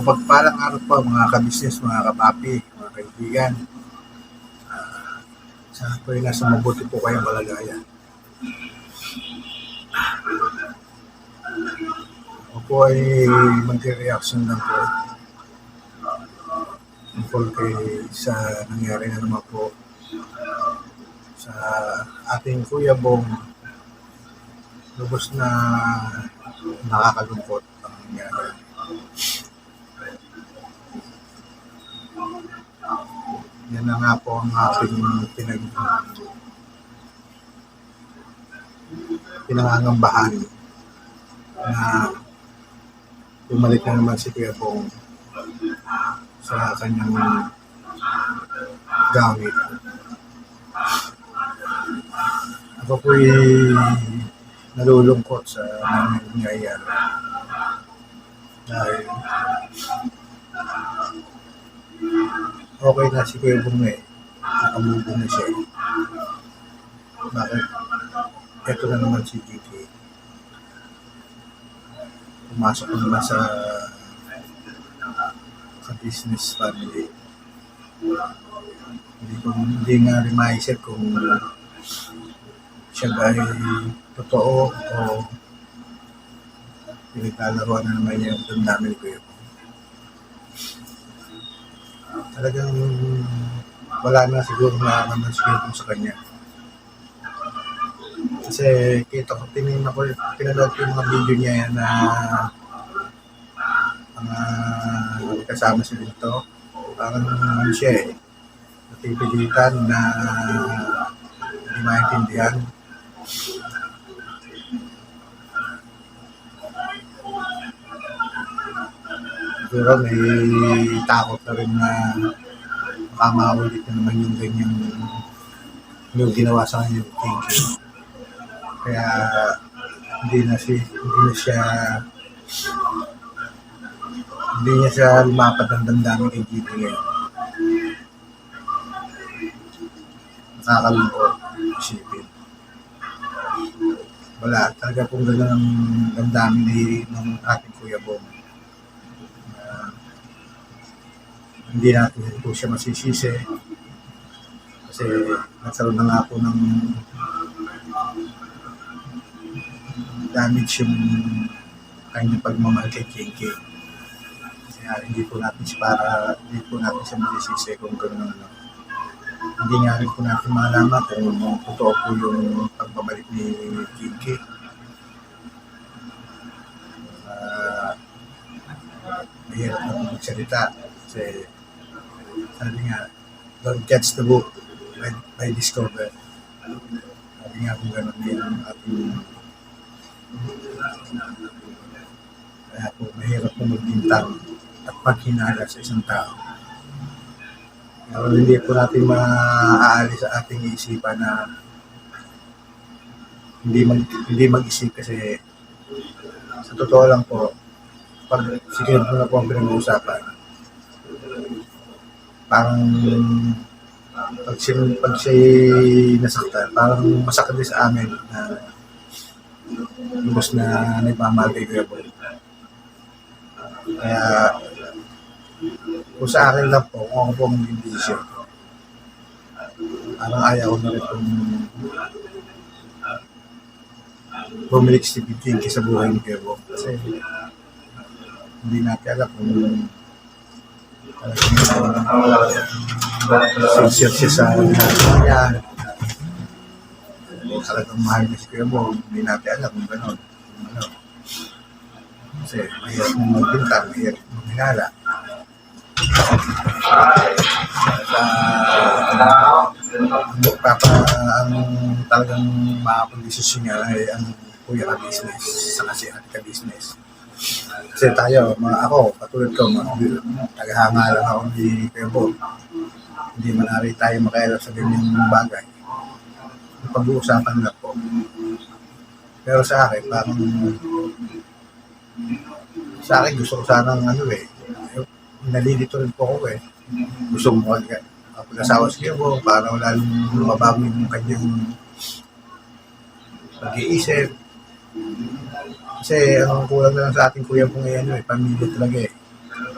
Mapagpalang araw po mga kabisnes, mga kapapi, mga kaibigan. Sana po ay nasa mabuti po kayong kalagayan. Ako po ay mag-reaction lang po tungkol sa nangyari na naman po sa ating Kuya Bong. Lubos na nakakalungkot ang nangyari. Yan na nga po ang ating pinangangambahan na bumalik na naman si Kuya Bong sa kanyang gamit. Ako po'y nalulungkot sa nangyayari dahil okay na si Kuya Bong nakamubong na siya. Bakit? Ito na naman si Kiki. Pumasok na naman sa business family. Hindi nga rin maisip kung siya ba ay totoo o pinaglalaro na naman niya yung damdamin ko yun. Talagang wala na siguro na naman siguro sa kanya. Kasi kita ko, pinanood ko yung mga video niya yan na mga kasama sila dito. Parang naman siya napipilitan na hindi maintindihan. Siguro may takot na rin na makamaulit na naman yung ganyang yung ginawa sa kanya yung thinking. Kaya hindi niya siya lumapad ng damdamin kay Gigi ngayon. Nakakalungkot isipin. Wala, talaga pong gano'n ang damdamin ng ating Kuya Bong. Hindi natin po siya masisisi kasi nagkaroon na nga po ng damage yung kanyang pagmamahal kay Kinky. Kaya hindi po natin siya masisisi kung gano'n ano. Hindi nga rin po natin malaman kung totoo po yung pagbabalik ni Kinky. Mahirap na po magsalita kasi sabi nga, don't catch the book by discover. Sabi nga kung gano'n din ang ating kaya po mahirap po magbintang at paghinala sa isang tao. Pero hindi po natin maaalis sa ating isipan na hindi mag-isip kasi sa totoo lang po pag sige po na po ang pinag-uusapan parang pag siya'y nasaktan parang masakit din sa amin na lubos na nagmamahal kay Kuya Bong. Kaya kung sa akin lang po, kung ako po ang decision, parang ayaw na rin kung bumalik si Kinky sa buhay ni Kuya Bong. Kasi hindi natin alam kung sincere siya sa ginagawa niya. Talagang mahal niya si Kuya Bong, hindi natin alam kung gano'n. Kasi mahirap mong magbintang, mahirap mong hinala. Ang talagang makapag-desisyon niya ay ang kuya ka-business, saka si ate ka-business. Kasi tayo, ako, katulad ko, tagahanga lang ako ni Kuya Bong. Hindi manari tayo makailan sa ganyang bagay. Pag-uusapan na po. Pero sa akin, parang sa akin gusto ko sanang nalilito rin po ako gusto mo pag-asawa si Kuya Bong para wala lumabago yung kanyang pag-iisip. Kasi ang kulang na lang sa ating Kuya Bong ngayon, pamilya talaga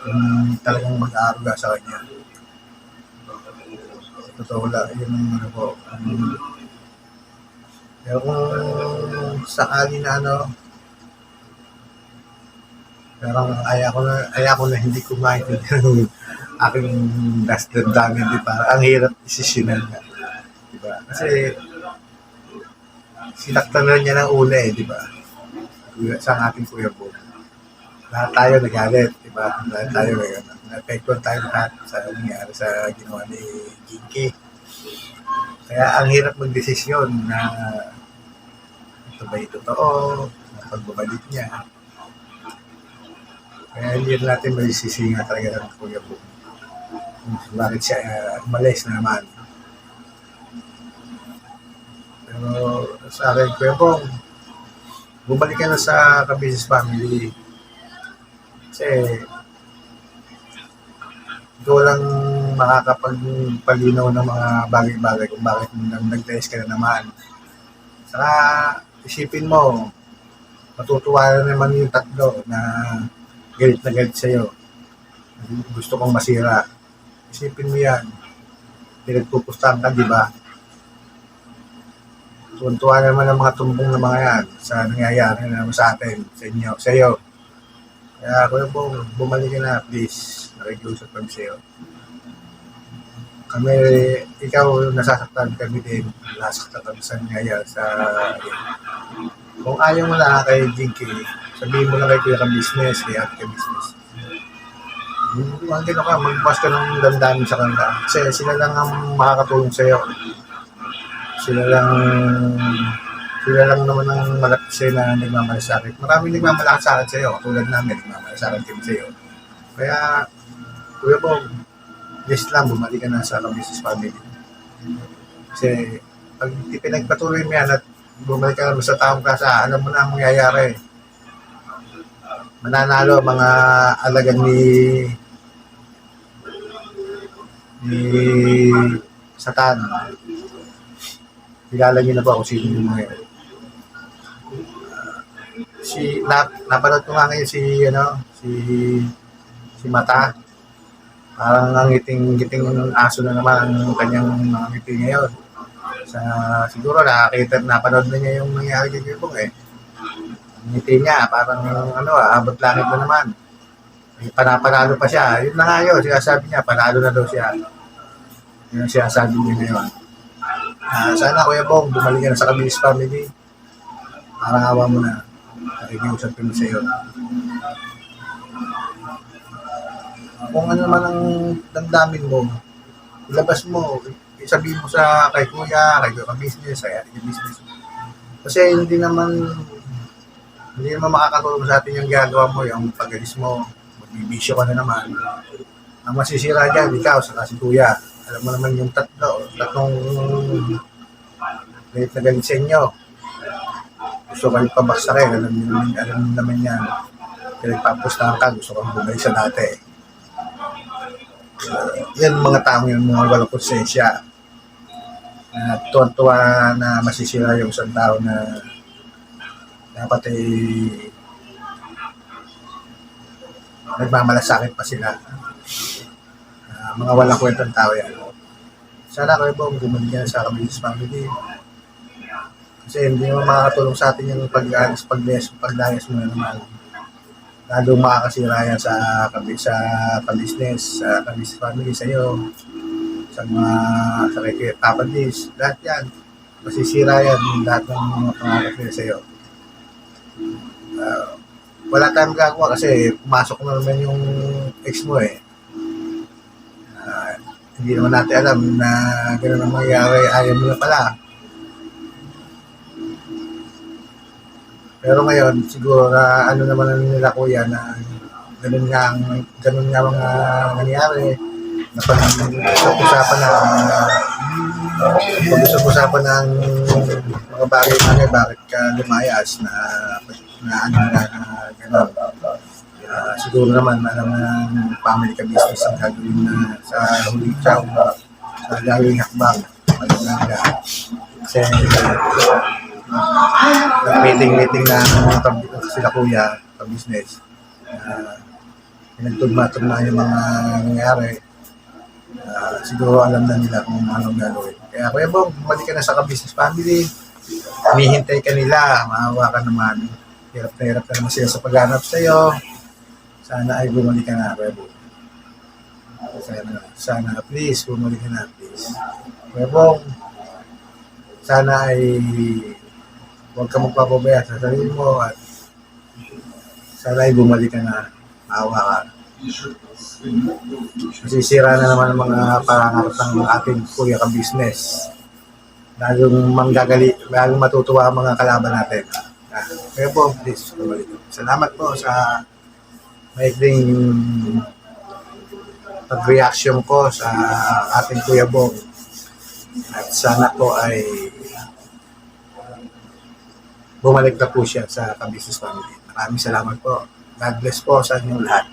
Kung talagang mag-aaruga sa kanya. Totoo lang, yun ang ano po. Pero kung sakali na ano, parang aya ko na hindi ko maintindihan yung aking last damdamin, di ba? Ang hirap desisyonan nga, di ba? Kasi sinaktan na niya ng una eh, di ba? Sa ating Kuya Bob. Lahat tayo nagalit, di ba? Lahat tayo na-apektuhan tayo lahat sa nangyari sa ginawa ni Jinky. Kaya ang hirap magdesisyon na ito ba ito totoo, na pagbabalik niya. Kaya hindi natin masisisi nga talaga ng Kuya Bob. Bakit siya umalis na naman. Pero sa akin, Kuya Bob, bumalik ka na sa Kabisis Family. Kasi ikaw lang makakapagpalinaw ng mga bagay-bagay kung bakit nag-test ka na naman. Saka isipin mo, matutuwa na naman yung tatlo na galit sa'yo. Gusto kong masira. Isipin mo yan. Pinagpupustahan ka, di ba? Tuwan-tuwa naman ang mga tumbong na mga yan sa nangyayari naman sa atin, sa inyo, sa iyo. Kaya Kuya Bong, bumalik ka na, please. Nakikiusap kami sa'yo. Kami, ikaw nasasaktan kami din. Nasasaktan kami sa nangyayari sa kung ayaw mo na kay Jinky, sabihin mo na kay Kuya Ka-Business, kay Ate Ka-Business. Ang gano'n ka, magbukas ka ng damdamin sa kanila. Kasi sila lang ang makakatulong sa'yo. Sila lang naman ang malapit sa'yo na nagmamalasakit. Maraming nagmamalakit sa akin sa'yo. Tulad namin, nagmamalasakit kami sa'yo. Kaya, Kuya Bong, yes lang, bumalik ka na sa Ka-Business Family. Kasi, pag pinagpatuloy mo yan at bumalik ka na sa taong kasa, alam mo na ang mangyayari. Mananalo mga alagan ni Satan. Kilala niyo na ba kung sino yung mga yun? Napanood ko nga ngayon si Mata. Parang ang ngiting aso na naman ang kanyang mga ngiti ngayon. Siguro napanood na niya yung nangyari kay Kibong eh. Ang ngiti niya, parang abot langit na naman. Panapanalo pa siya. Yun na nga yun, sinasabi niya, panalo na daw siya. Yun ang sinasabi niya ngayon. Sana Kuya Bong, bumalik ka na sa Ka-Business Family. Parang awa mo na. Nakikiusap kami sa iyo. Kung ano naman ang damdamin mo, ilabas mo, sabihin mo kay Kuya, kay Ka-Business, kay Ate Ka-Business. Kasi hindi naman makakatulong sa atin yung ginagawa mo, yung pag-alis mo, magbibisyo ka na naman. Ang masisira dyan, ikaw, saka si Kuya. Alam mo naman yung tatlong galit na galit sa inyo. Gusto kayo pabaksakin, alam naman yan. Pinagpapustahan ka, gusto kang bumalik sa dati. Yan mga tao yung mga walang konsensya. Tuwan-tuwa na masisira yung isang tao na dapat nagmamalasakit pa sila. Mga walang kwentang tao yan. Sana Kuya Bong, bumalik yan sa Ka-Business Family. Kasi hindi naman makakatulong sa atin yung paglayas mo na naman. Lalo makakasira yan sa Ka-Business, sa Ka-Business Family, sa iyo, sa kay Papa Liz, lahat yan. Masisira yan lahat ng mga pangarap nila sa iyo. Wala tayong gagawa kasi pumasok na naman yung ex mo eh. Hindi naman natin alam na gano'n ang mangyayari, ayaw mo na pala. Pero ngayon, siguro na naman nila Kuya na gano'n nga mga nangyayari. Napag-usapan ng mga bagay-bagay, bakit ka lumayas na gano'n. Siguro naman alam ng family Ka-Business ang gagawin na sa huling chow, sa gagawin hakbang. Kasi meeting na sila Kuya Ka-Business. pinagtugma-tugma yung mga nangyayari. Siguro alam na nila kung anong gagawin. Kaya Kuya Bong, bumalik ka na sa ka-business family. Hinihintay ka nila, maawa ka naman. Hirap na hirap ka naman sila sa paghanap sa'yo. Sana ay bumalik ka na, Kuya Bong. Sana please, bumalik ka na, please. Kuya Bong, sana ay huwag ka magpapabaya sa sarili mo at sana ay bumalik ka na, maawa ka. Masisira na naman ang mga pangarap ng ating kuya ka-business. Lalong matutuwa ang mga kalaban natin. Kaya po, please, bumalik. Salamat po sa maikling pag-reaction ko sa ating Kuya Bong. At sana po ay bumalik na po siya sa ka-business family. Maraming salamat po. God bless po sa inyong lahat.